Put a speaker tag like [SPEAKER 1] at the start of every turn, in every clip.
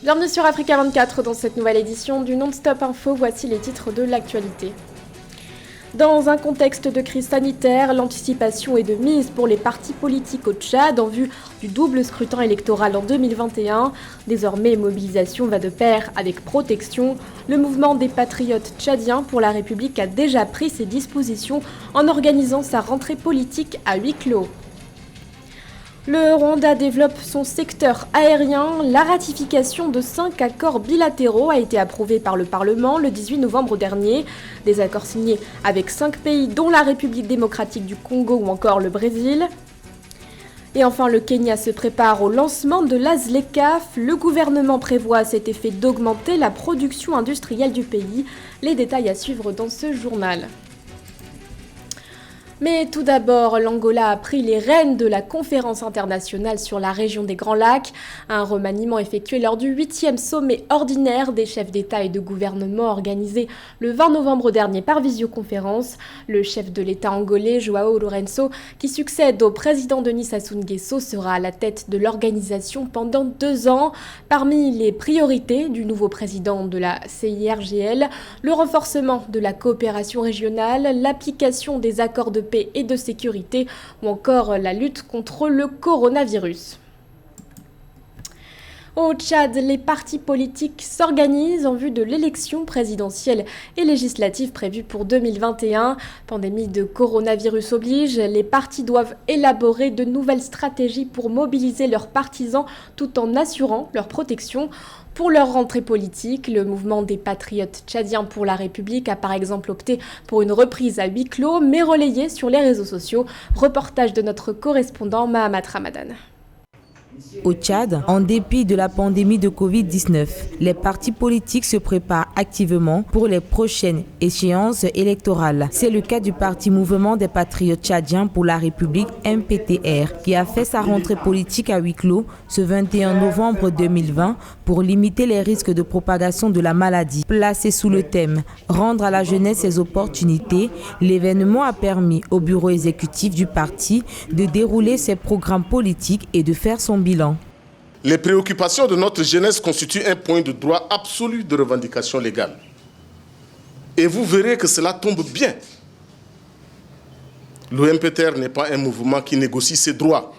[SPEAKER 1] Bienvenue sur Africa 24 dans cette nouvelle édition du Non-Stop Info. Voici les titres de l'actualité. Dans un contexte de crise sanitaire, l'anticipation est de mise pour les partis politiques au Tchad en vue du double scrutin électoral en 2021. Désormais, mobilisation va de pair avec protection. Le mouvement des patriotes tchadiens pour la République a déjà pris ses dispositions en organisant sa rentrée politique à huis clos. Le Rwanda développe son secteur aérien. La ratification de 5 accords bilatéraux a été approuvée par le Parlement le 18 novembre dernier. Des accords signés avec 5 pays dont la République démocratique du Congo ou encore le Brésil. Et enfin, le Kenya se prépare au lancement de la ZLECAf. Le gouvernement prévoit à cet effet d'augmenter la production industrielle du pays. Les détails à suivre dans ce journal. Mais tout d'abord, l'Angola a pris les rênes de la conférence internationale sur la région des Grands Lacs, un remaniement effectué lors du 8e sommet ordinaire des chefs d'État et de gouvernement organisé le 20 novembre dernier par visioconférence. Le chef de l'État angolais, João Lourenço, qui succède au président Denis Sassou Nguesso, sera à la tête de l'organisation pendant 2 ans. Parmi les priorités du nouveau président de la CIRGL, le renforcement de la coopération régionale, l'application des accords de paix et de sécurité ou encore la lutte contre le coronavirus. Au Tchad, les partis politiques s'organisent en vue de l'élection présidentielle et législative prévue pour 2021. Pandémie de coronavirus oblige, les partis doivent élaborer de nouvelles stratégies pour mobiliser leurs partisans tout en assurant leur protection. Pour leur rentrée politique, le mouvement des patriotes tchadiens pour la République a par exemple opté pour une reprise à huis clos, mais relayée sur les réseaux sociaux. Reportage de notre correspondant Mahamat Ramadan.
[SPEAKER 2] Au Tchad, en dépit de la pandémie de Covid-19, les partis politiques se préparent activement pour les prochaines échéances électorales. C'est le cas du parti Mouvement des Patriotes Tchadiens pour la République MPTR, qui a fait sa rentrée politique à huis clos ce 21 novembre 2020 pour limiter les risques de propagation de la maladie. Placé sous le thème « Rendre à la jeunesse ses opportunités », l'événement a permis au bureau exécutif du parti de dérouler ses programmes politiques et de faire son bilan.
[SPEAKER 3] Les préoccupations de notre jeunesse constituent un point de droit absolu de revendication légale. Et vous verrez que cela tombe bien. Le MPTR n'est pas un mouvement qui négocie ses droits.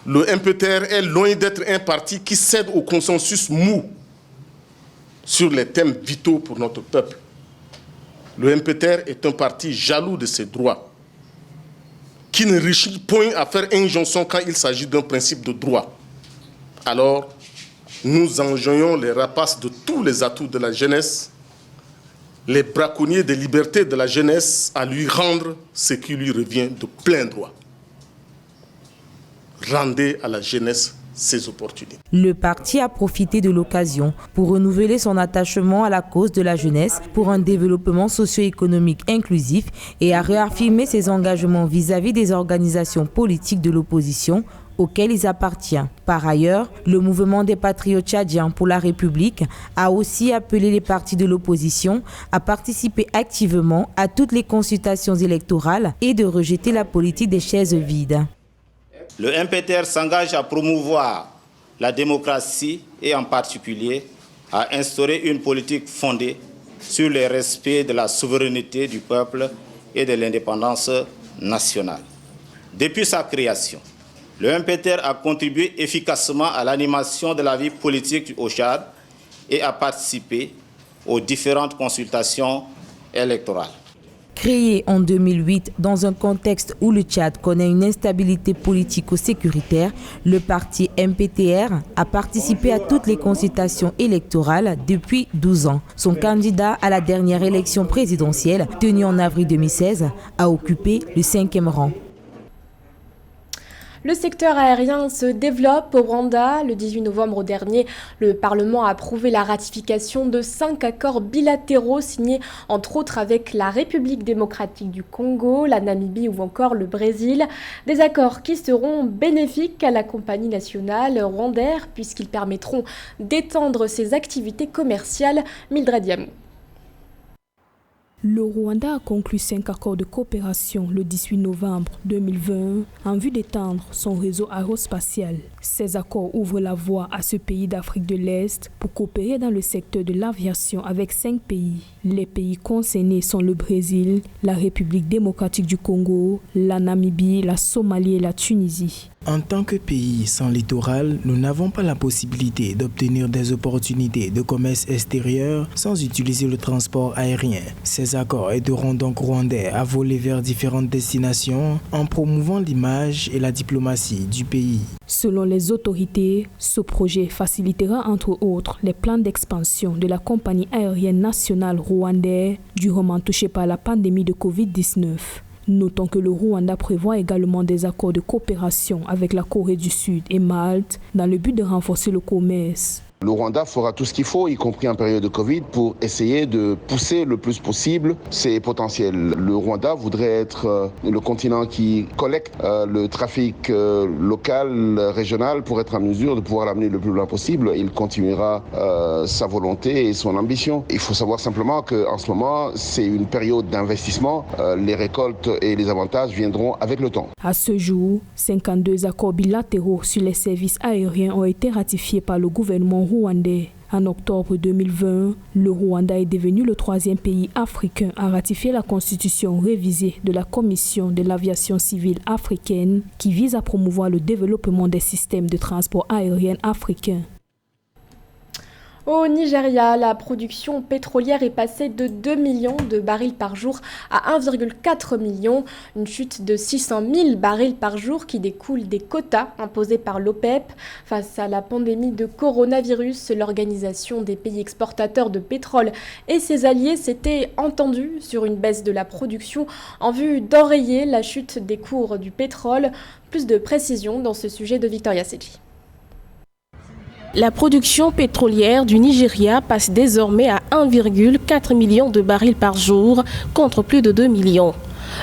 [SPEAKER 3] Le MPTR est loin d'être un parti qui cède au consensus mou sur les thèmes vitaux pour notre peuple. Le MPTR est un parti jaloux de ses droits, qui ne réussit point à faire injonction quand il s'agit d'un principe de droit. Alors, nous enjoignons les rapaces de tous les atouts de la jeunesse, les braconniers des libertés de la jeunesse, à lui rendre ce qui lui revient de plein droit. Rendez à la jeunesse ses opportunités.
[SPEAKER 2] Le parti a profité de l'occasion pour renouveler son attachement à la cause de la jeunesse pour un développement socio-économique inclusif et a réaffirmé ses engagements vis-à-vis des organisations politiques de l'opposition auxquelles il appartient. Par ailleurs, le mouvement des patriotes tchadiens pour la République a aussi appelé les partis de l'opposition à participer activement à toutes les consultations électorales et de rejeter la politique des chaises vides.
[SPEAKER 4] Le MPTR s'engage à promouvoir la démocratie et en particulier à instaurer une politique fondée sur le respect de la souveraineté du peuple et de l'indépendance nationale. Depuis sa création, le MPTR a contribué efficacement à l'animation de la vie politique au Tchad et a participé aux différentes consultations électorales.
[SPEAKER 2] Créé en 2008 dans un contexte où le Tchad connaît une instabilité politico-sécuritaire, le parti MPTR a participé à toutes les consultations électorales depuis 12 ans. Son candidat à la dernière élection présidentielle, tenue en avril 2016, a occupé le 5e rang.
[SPEAKER 1] Le secteur aérien se développe au Rwanda. Le 18 novembre dernier, le Parlement a approuvé la ratification de 5 accords bilatéraux signés entre autres avec la République démocratique du Congo, la Namibie ou encore le Brésil. Des accords qui seront bénéfiques à la compagnie nationale Rwandair puisqu'ils permettront d'étendre ses activités commerciales. Mildred Yamou.
[SPEAKER 5] Le Rwanda a conclu 5 accords de coopération le 18 novembre 2020 en vue d'étendre son réseau aérospatial. Ces accords ouvrent la voie à ce pays d'Afrique de l'Est pour coopérer dans le secteur de l'aviation avec 5 pays. Les pays concernés sont le Brésil, la République démocratique du Congo, la Namibie, la Somalie et la Tunisie.
[SPEAKER 6] En tant que pays sans littoral, nous n'avons pas la possibilité d'obtenir des opportunités de commerce extérieur sans utiliser le transport aérien. Ces accords aideront donc Rwandais à voler vers différentes destinations en promouvant l'image et la diplomatie du pays.
[SPEAKER 5] Selon les autorités, ce projet facilitera entre autres les plans d'expansion de la compagnie aérienne nationale rwandaise durement touchée par la pandémie de Covid-19. Notons que le Rwanda prévoit également des accords de coopération avec la Corée du Sud et Malte dans le but de renforcer le commerce.
[SPEAKER 7] Le Rwanda fera tout ce qu'il faut, y compris en période de Covid, pour essayer de pousser le plus possible ses potentiels. Le Rwanda voudrait être le continent qui collecte le trafic local, régional, pour être en mesure de pouvoir l'amener le plus loin possible. Il continuera sa volonté et son ambition. Il faut savoir simplement qu'en ce moment, c'est une période d'investissement. Les récoltes et les avantages viendront avec le temps.
[SPEAKER 5] À ce jour, 52 accords bilatéraux sur les services aériens ont été ratifiés par le gouvernement rwandais. En octobre 2020, le Rwanda est devenu le 3e pays africain à ratifier la constitution révisée de la Commission de l'aviation civile africaine qui vise à promouvoir le développement des systèmes de transport aérien africains.
[SPEAKER 1] Au Nigeria, la production pétrolière est passée de 2 millions de barils par jour à 1,4 million, une chute de 600 000 barils par jour qui découle des quotas imposés par l'OPEP. Face à la pandémie de coronavirus, l'Organisation des pays exportateurs de pétrole et ses alliés s'étaient entendus sur une baisse de la production en vue d'enrayer la chute des cours du pétrole. Plus de précisions dans ce sujet de Victoria Sedji.
[SPEAKER 8] La production pétrolière du Nigeria passe désormais à 1,4 million de barils par jour contre plus de 2 millions.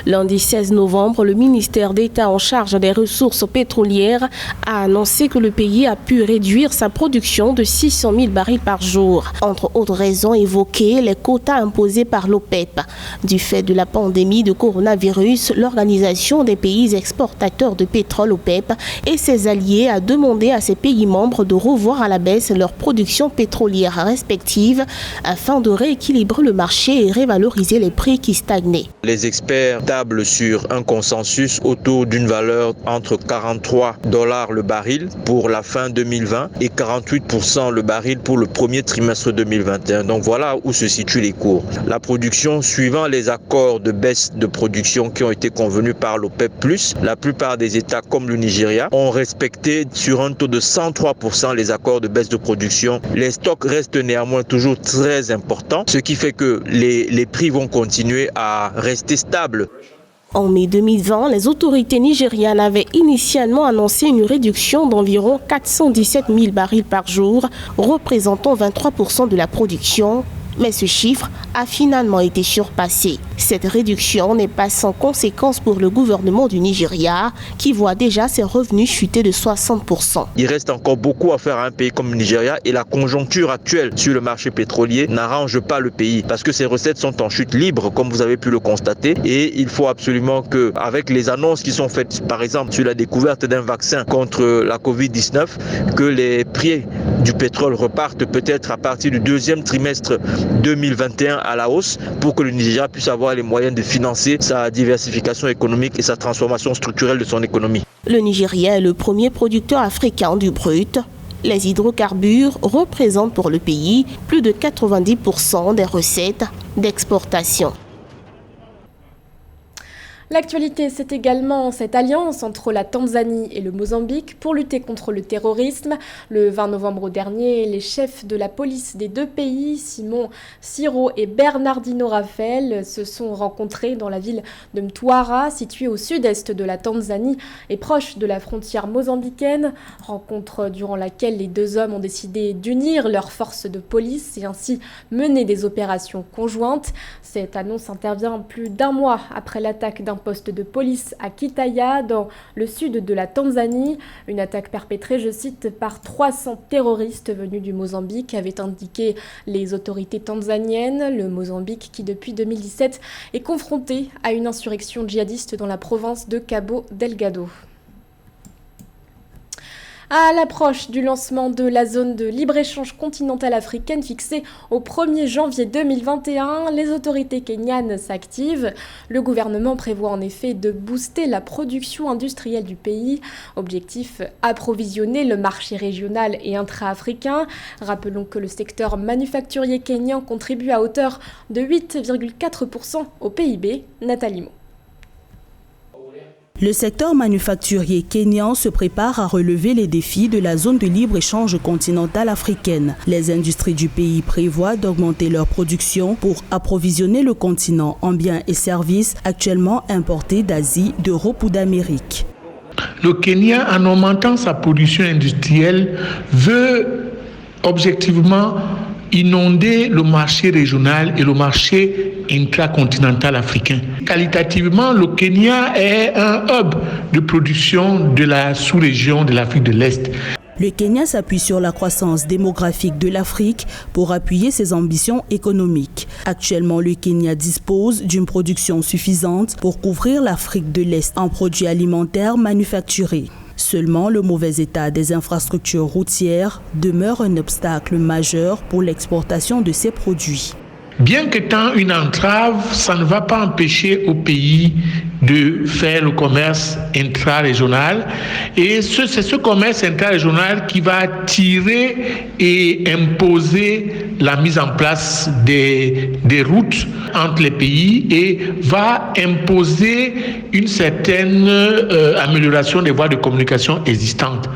[SPEAKER 8] Lundi 16 novembre, le ministère d'État en charge des ressources pétrolières a annoncé que le pays a pu réduire sa production de 600 000 barils par jour. Entre autres raisons évoquées, les quotas imposés par l'OPEP. Du fait de la pandémie de coronavirus, l'Organisation des pays exportateurs de pétrole OPEP et ses alliés a demandé à ses pays membres de revoir à la baisse leur production pétrolière respective afin de rééquilibrer le marché et revaloriser les prix qui stagnaient.
[SPEAKER 9] Les experts tablent sur un consensus autour d'une valeur entre 43 $ le baril pour la fin 2020 et 48% le baril pour le premier trimestre 2021. Donc voilà où se situent les cours. La production, suivant les accords de baisse de production qui ont été convenus par l'OPEP+, la plupart des États comme le Nigeria ont respecté sur un taux de 103% les accords de baisse de production. Les stocks restent néanmoins toujours très importants, ce qui fait que les prix vont continuer à rester stables.
[SPEAKER 8] En mai 2020, les autorités nigérianes avaient initialement annoncé une réduction d'environ 417 000 barils par jour, représentant 23% de la production. Mais ce chiffre a finalement été surpassé. Cette réduction n'est pas sans conséquence pour le gouvernement du Nigeria, qui voit déjà ses revenus chuter de 60%.
[SPEAKER 9] Il reste encore beaucoup à faire à un pays comme le Nigeria et la conjoncture actuelle sur le marché pétrolier n'arrange pas le pays parce que ses recettes sont en chute libre, comme vous avez pu le constater. Et il faut absolument qu'avec les annonces qui sont faites, par exemple, sur la découverte d'un vaccin contre la Covid-19, que les prix du pétrole repartent peut-être à partir du deuxième trimestre 2021 à la hausse pour que le Nigeria puisse avoir les moyens de financer sa diversification économique et sa transformation structurelle de son économie.
[SPEAKER 8] Le Nigeria est le premier producteur africain du brut. Les hydrocarbures représentent pour le pays plus de 90% des recettes d'exportation.
[SPEAKER 1] L'actualité, c'est également cette alliance entre la Tanzanie et le Mozambique pour lutter contre le terrorisme. Le 20 novembre dernier, les chefs de la police des deux pays, Simon Siro et Bernardino Raphael, se sont rencontrés dans la ville de Mtwara, située au sud-est de la Tanzanie et proche de la frontière mozambicaine. Rencontre durant laquelle les deux hommes ont décidé d'unir leurs forces de police et ainsi mener des opérations conjointes. Cette annonce intervient plus d'un mois après l'attaque d'un poste de police à Kitaya, dans le sud de la Tanzanie. Une attaque perpétrée, je cite, par 300 terroristes venus du Mozambique, avaient indiqué les autorités tanzaniennes. Le Mozambique qui, depuis 2017, est confronté à une insurrection djihadiste dans la province de Cabo Delgado. À l'approche du lancement de la zone de libre-échange continentale africaine fixée au 1er janvier 2021, les autorités kenyanes s'activent. Le gouvernement prévoit en effet de booster la production industrielle du pays. Objectif, approvisionner le marché régional et intra-africain. Rappelons que le secteur manufacturier kényan contribue à hauteur de 8,4% au PIB. Nathalie Mo.
[SPEAKER 10] Le secteur manufacturier kényan se prépare à relever les défis de la zone de libre-échange continentale africaine. Les industries du pays prévoient d'augmenter leur production pour approvisionner le continent en biens et services actuellement importés d'Asie, d'Europe ou d'Amérique.
[SPEAKER 11] Le Kenya, en augmentant sa production industrielle, veut objectivement inonder le marché régional et le marché intracontinental africain. Qualitativement, le Kenya est un hub de production de la sous-région de l'Afrique de l'Est.
[SPEAKER 10] Le Kenya s'appuie sur la croissance démographique de l'Afrique pour appuyer ses ambitions économiques. Actuellement, le Kenya dispose d'une production suffisante pour couvrir l'Afrique de l'Est en produits alimentaires manufacturés. Seulement, le mauvais état des infrastructures routières demeure un obstacle majeur pour l'exportation de ces produits.
[SPEAKER 11] Bien qu'étant une entrave, ça ne va pas empêcher au pays de faire le commerce intra-régional. Et c'est ce commerce intra-régional qui va tirer et imposer la mise en place des routes entre les pays et va imposer une certaine amélioration des voies de communication existantes.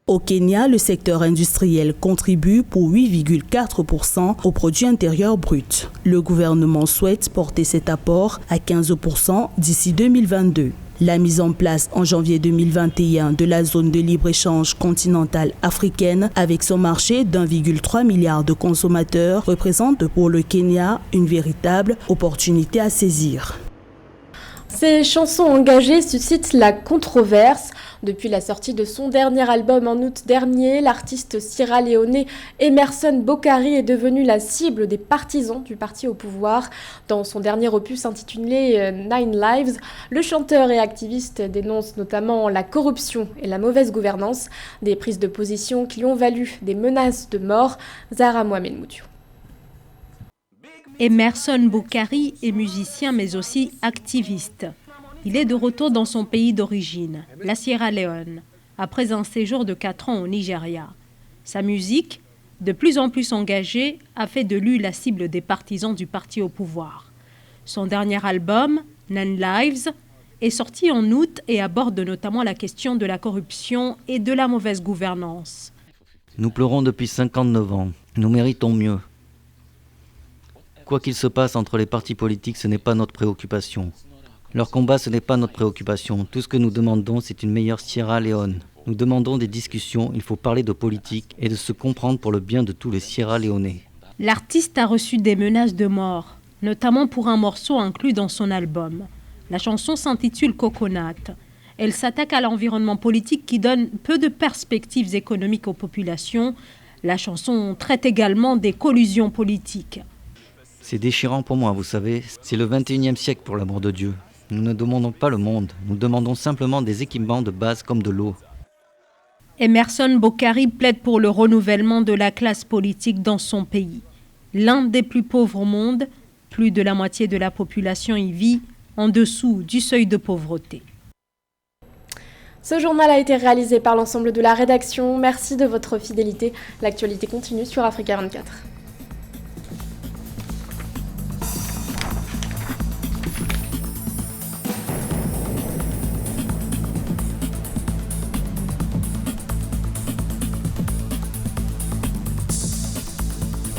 [SPEAKER 10] Au Kenya, le secteur industriel contribue pour 8,4% au produit intérieur brut. Le gouvernement souhaite porter cet apport à 15% d'ici 2022. La mise en place en janvier 2021 de la zone de libre-échange continentale africaine avec son marché d'1,3 milliard de consommateurs représente pour le Kenya une véritable opportunité à saisir.
[SPEAKER 1] Ces chansons engagées suscitent la controverse. Depuis la sortie de son dernier album en août dernier, l'artiste sierra-léonais Emerson Bocarri est devenu la cible des partisans du parti au pouvoir. Dans son dernier opus intitulé Nine Lives, le chanteur et activiste dénonce notamment la corruption et la mauvaise gouvernance, des prises de position qui lui ont valu des menaces de mort. Zahra Mohamed Moutiou.
[SPEAKER 12] Emerson Bocarri est musicien mais aussi activiste. Il est de retour dans son pays d'origine, la Sierra Leone, après un séjour de 4 ans au Nigeria. Sa musique, de plus en plus engagée, a fait de lui la cible des partisans du parti au pouvoir. Son dernier album, Nine Lives, est sorti en août et aborde notamment la question de la corruption et de la mauvaise gouvernance.
[SPEAKER 13] Nous pleurons depuis 59 ans. Nous méritons mieux. Quoi qu'il se passe entre les partis politiques, ce n'est pas notre préoccupation. Leur combat, ce n'est pas notre préoccupation. Tout ce que nous demandons, c'est une meilleure Sierra Leone. Nous demandons des discussions, il faut parler de politique et de se comprendre pour le bien de tous les Sierra Léonais.
[SPEAKER 12] L'artiste a reçu des menaces de mort, notamment pour un morceau inclus dans son album. La chanson s'intitule Coconut. Elle s'attaque à l'environnement politique qui donne peu de perspectives économiques aux populations. La chanson traite également des collusions politiques.
[SPEAKER 13] C'est déchirant pour moi, vous savez. C'est le 21e siècle pour l'amour de Dieu. Nous ne demandons pas le monde, nous demandons simplement des équipements de base comme de l'eau.
[SPEAKER 12] Emerson Bocarri plaide pour le renouvellement de la classe politique dans son pays. L'un des plus pauvres au monde, plus de la moitié de la population y vit en dessous du seuil de pauvreté.
[SPEAKER 1] Ce journal a été réalisé par l'ensemble de la rédaction. Merci de votre fidélité. L'actualité continue sur Africa 24.